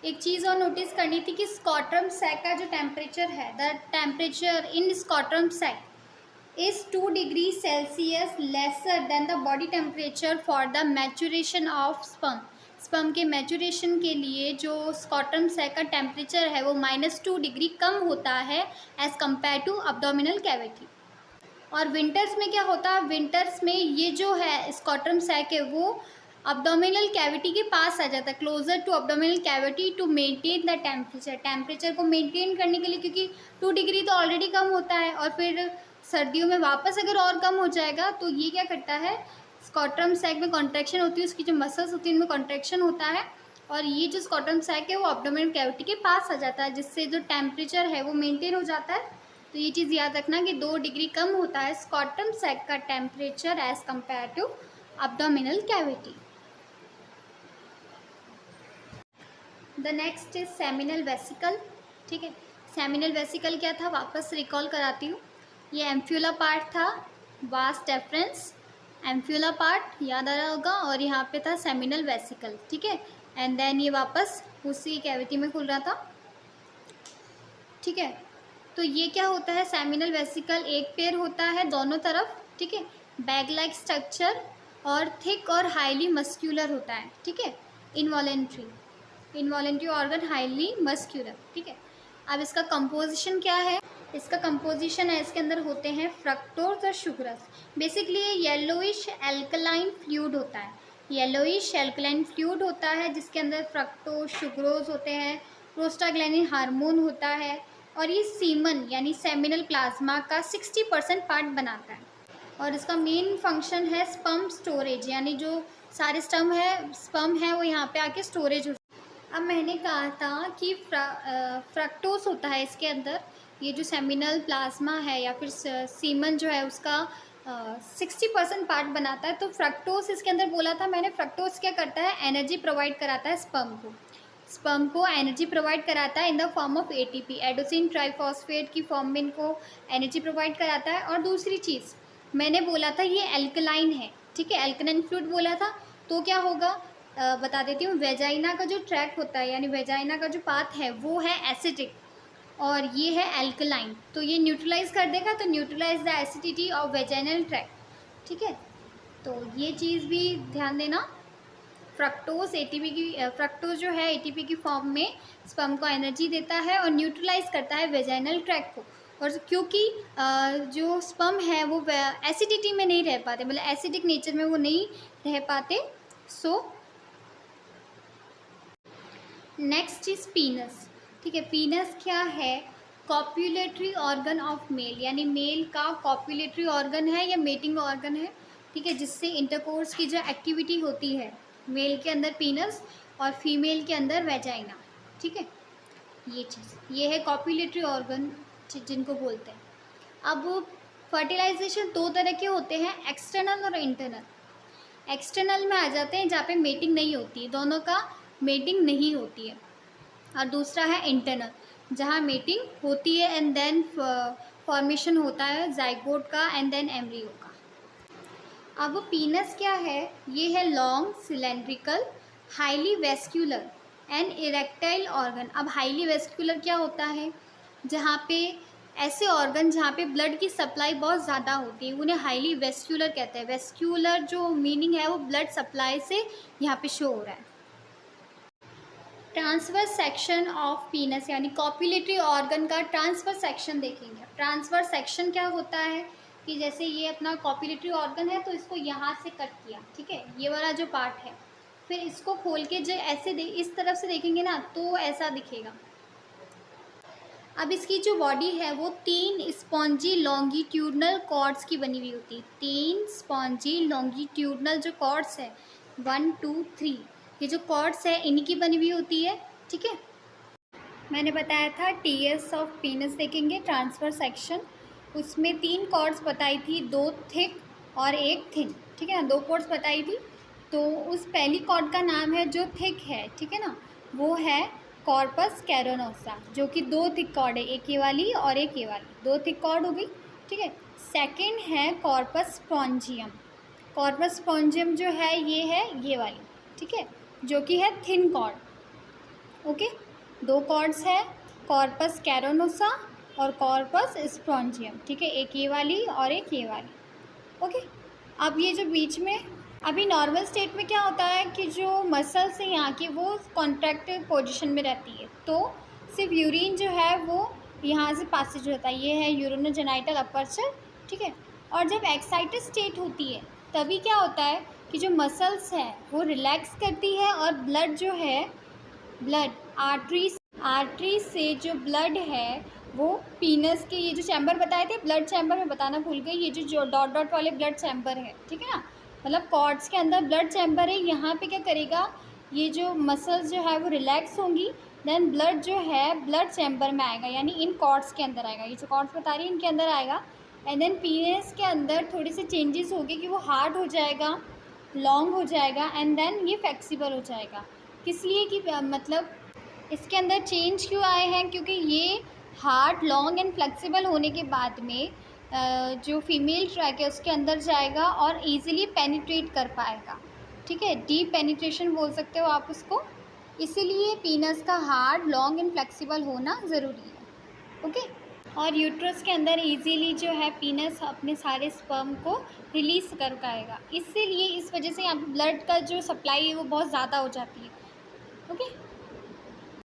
एक चीज़ और नोटिस करनी थी कि स्कॉटरम सैक का जो टेम्परेचर है, the temperature in scrotum sac is 2 degree Celsius lesser than the body temperature for the maturation of sperm. Sperm के मैचुरेशन के लिए जो स्कॉटरम सैक का टेम्परेचर है वो -2 डिग्री कम होता है as compared to abdominal cavity. और विंटर्स में क्या होता है, विंटर्स में ये जो है स्कॉटरम सैक है वो अब्डोमिनल कैविटी के पास आ जाता है, closer to abdominal cavity to maintain the temperature को मेंटेन करने के लिए, क्योंकि 2 डिग्री तो ऑलरेडी कम होता है और फिर सर्दियों में वापस अगर और कम हो जाएगा तो ये क्या करता है, स्कॉटरम सैक में कॉन्ट्रैक्शन होती है, उसकी जो मसल्स होती है उनमें कॉन्ट्रैक्शन होता है और ये जो स्कॉटरम सैक है वो अब्डोमिनल कैविटी के पास आ जाता है, जिससे जो टेम्परेचर है वो मेंटेन हो जाता है। तो ये चीज़ याद रखना कि 2 डिग्री कम होता है स्कॉटरम सैक का temperature as compared to abdominal cavity. The next is seminal vesicle. ठीक है, सेमिनल वेसिकल क्या था, वापस रिकॉल कराती हूँ। ये एम्फ्यूला पार्ट था, वास डेफरेंस एम्फ्यूला पार्ट याद आ रहा होगा, और यहाँ पे था सेमिनल वेसिकल। ठीक है, एंड देन ये वापस उसी कैविटी में खुल रहा था। ठीक है, तो ये क्या होता है, सेमिनल वेसिकल एक पेयर होता है दोनों तरफ। ठीक है, बैग लाइक स्ट्रक्चर और थिक और हाईली मस्क्यूलर होता है। ठीक है, इनवॉलेंट्री ऑर्गन हाईली मस्क्यूलर। ठीक है, अब इसका कंपोजिशन क्या है, इसका कंपोजिशन है, इसके अंदर होते हैं फ्रक्टोज और शुगरस। बेसिकली ये येलोइश एल्कलाइन फ्लूइड होता है, येलोइश एल्कलाइन फ्लूइड होता है जिसके अंदर फ्रक्टोज शुगरोज होते हैं, प्रोस्टाग्लैंडिन हार्मोन होता है और ये सीमन यानी सेमिनल प्लाज्मा का 60% पार्ट बनाता है। और इसका मेन फंक्शन है स्पर्म स्टोरेज, यानी जो सारे स्पर्म है वो यहाँ पे आके स्टोरेज हो। अब मैंने कहा था कि फ्रक्टोज होता है इसके अंदर, ये जो सेमिनल प्लाज्मा है या फिर सीमन जो है उसका 60% पार्ट बनाता है। तो फ्रक्टोज इसके अंदर बोला था मैंने, फ्रक्टोज क्या करता है, एनर्जी प्रोवाइड कराता है स्पर्म को एनर्जी प्रोवाइड कराता है in the form of ATP, adenosine triphosphate की फॉर्म में इनको एनर्जी प्रोवाइड कराता है। और दूसरी चीज़ मैंने बोला था ये एल्कलाइन है। ठीक है, एल्कलाइन फ्लूइड बोला था, तो क्या होगा बता देती हूँ। वेजाइना का जो ट्रैक होता है यानी वेजाइना का जो पाथ है वो है एसिडिक और ये है एल्कलाइन, तो ये न्यूट्रलाइज कर देगा, तो neutralise the acidity of vaginal tract. ठीक है, तो ये चीज़ भी ध्यान देना। फ्रक्टोज जो है एटीपी की फॉर्म में स्पर्म को एनर्जी देता है और न्यूट्रलाइज करता है वेजाइनल ट्रैक को। और क्योंकि जो स्पर्म है वो एसिडिटी में नहीं रह पाते, मतलब एसिडिक नेचर में वो नहीं रह पाते। So next is पीनस। ठीक है, पीनस क्या है, कॉप्युलेटरी ऑर्गन ऑफ मेल, यानी मेल का कॉप्युलेटरी ऑर्गन है या मेटिंग ऑर्गन है। ठीक है, जिससे इंटरकोर्स की जो एक्टिविटी होती है मेल के अंदर पीनस और फीमेल के अंदर वेजाइना। ठीक है, ये चीज़ ये है कॉप्युलेटरी ऑर्गन जिनको बोलते हैं। अब फर्टिलाइजेशन 2 तरह के होते हैं, एक्सटर्नल और इंटरनल। एक्सटर्नल में आ जाते हैं जहाँ पे मेटिंग नहीं होती है, दोनों का मेटिंग नहीं होती है, और दूसरा है इंटरनल जहाँ मेटिंग होती है एंड देन फॉर्मेशन होता है जाइगोट का एंड देन एम्ब्रियो का। अब पीनस क्या है, ये है long cylindrical highly vascular and erectile organ. अब हाईली वेस्क्यूलर क्या होता है, जहाँ पे ऐसे ऑर्गन जहाँ पे ब्लड की सप्लाई बहुत ज़्यादा होती है उन्हें हाईली वेस्क्यूलर कहते हैं। वेस्क्यूलर जो मीनिंग है वो ब्लड सप्लाई से यहाँ पे शो हो रहा है। ट्रांसवर्स सेक्शन ऑफ पीनस यानी कॉप्युलेटरी ऑर्गन का ट्रांसवर्स सेक्शन देखेंगे। ट्रांसवर्स सेक्शन क्या होता है कि जैसे ये अपना कॉप्युलेटरी ऑर्गन है तो इसको यहाँ से कट किया। ठीक है, ये वाला जो पार्ट है, फिर इसको खोल के जो ऐसे इस तरफ से देखेंगे ना तो ऐसा दिखेगा। अब इसकी जो बॉडी है वो 3 स्पॉन्जी लॉन्गिट्यूडनल कॉर्ड्स की बनी हुई होती है। 3 स्पॉन्जी लॉन्गिट्यूडनल जो कॉर्ड्स है 1 2 3, ये जो कॉर्ड्स है इन्हीं की बनी हुई होती है। ठीक है, मैंने बताया था टीएस ऑफ पीनस देखेंगे ट्रांसफर सेक्शन, उसमें 3 कॉर्ड्स बताई थी, 2 थिक और 1 थिन। ठीक है ना, 2 कॉर्ड्स बताई थी। तो उस पहली कॉर्ड का नाम है जो थिक है, ठीक है ना, वो है कॉर्पस कैरोनोसा, जो कि 2 थिक कॉर्ड है, एक ये वाली और एक ये वाली, 2 थिक कॉर्ड हो गई। ठीक है, सेकंड है कॉर्पस स्पॉन्जियम। कॉर्पस स्पॉन्जियम जो है ये वाली, ठीक है, जो कि है थिन कॉर्ड। ओके, दो कॉर्ड्स है, कॉर्पस कैरोनोसा और कॉर्पस स्पॉन्जियम, ठीक है, एक ये वाली और एक ये वाली। ओके, अब ये जो बीच में अभी नॉर्मल स्टेट में क्या होता है कि जो मसल्स है यहाँ की वो कॉन्ट्रैक्टेड पोजीशन में रहती है, तो सिर्फ यूरिन जो है वो यहाँ से पासेज होता है, ये है यूरिनोजेनाइटल अपर्चर, ठीक है। और जब एक्साइटेड स्टेट होती है तभी क्या होता है कि जो मसल्स है वो रिलैक्स करती है और ब्लड जो है, ब्लड आर्टरी से जो ब्लड है वो पीनस के, ये जो चैम्बर बताए थे ब्लड चैम्बर में बताना भूल गई, ये जो डॉट डॉट वाले ब्लड चैम्बर है, ठीक है ना, मतलब कॉर्ड्स के अंदर ब्लड चैम्बर है, यहाँ पे क्या करेगा, ये जो मसल्स जो है वो रिलैक्स होंगी, देन ब्लड जो है ब्लड चैम्बर में आएगा, यानी इन कॉर्ड्स के अंदर आएगा, ये जो कॉर्ड्स बता रही है इनके अंदर आएगा, एंड देन पीनस के अंदर थोड़े से चेंजेस होंगे कि वो हार्ड हो जाएगा, लॉन्ग हो जाएगा, एंड देन ये फ्लेक्सिबल हो जाएगा। किस लिए कि मतलब इसके अंदर चेंज क्यों आए हैं, क्योंकि ये हार्ड, लॉन्ग एंड फ्लेक्सिबल होने के बाद में जो फीमेल ट्रैक है उसके अंदर जाएगा और इजीली पेनिट्रेट कर पाएगा, ठीक है, डीप पेनिट्रेशन बोल सकते हो आप उसको, इसीलिए पीनस का हार्ड, लॉन्ग एंड फ्लेक्सिबल होना ज़रूरी है। ओके, और यूट्रस के अंदर इजीली जो है पीनस अपने सारे स्पर्म को रिलीज़ कर पाएगा, इसीलिए इस वजह से यहाँ ब्लड का जो सप्लाई है वो बहुत ज़्यादा हो जाती है। ओके।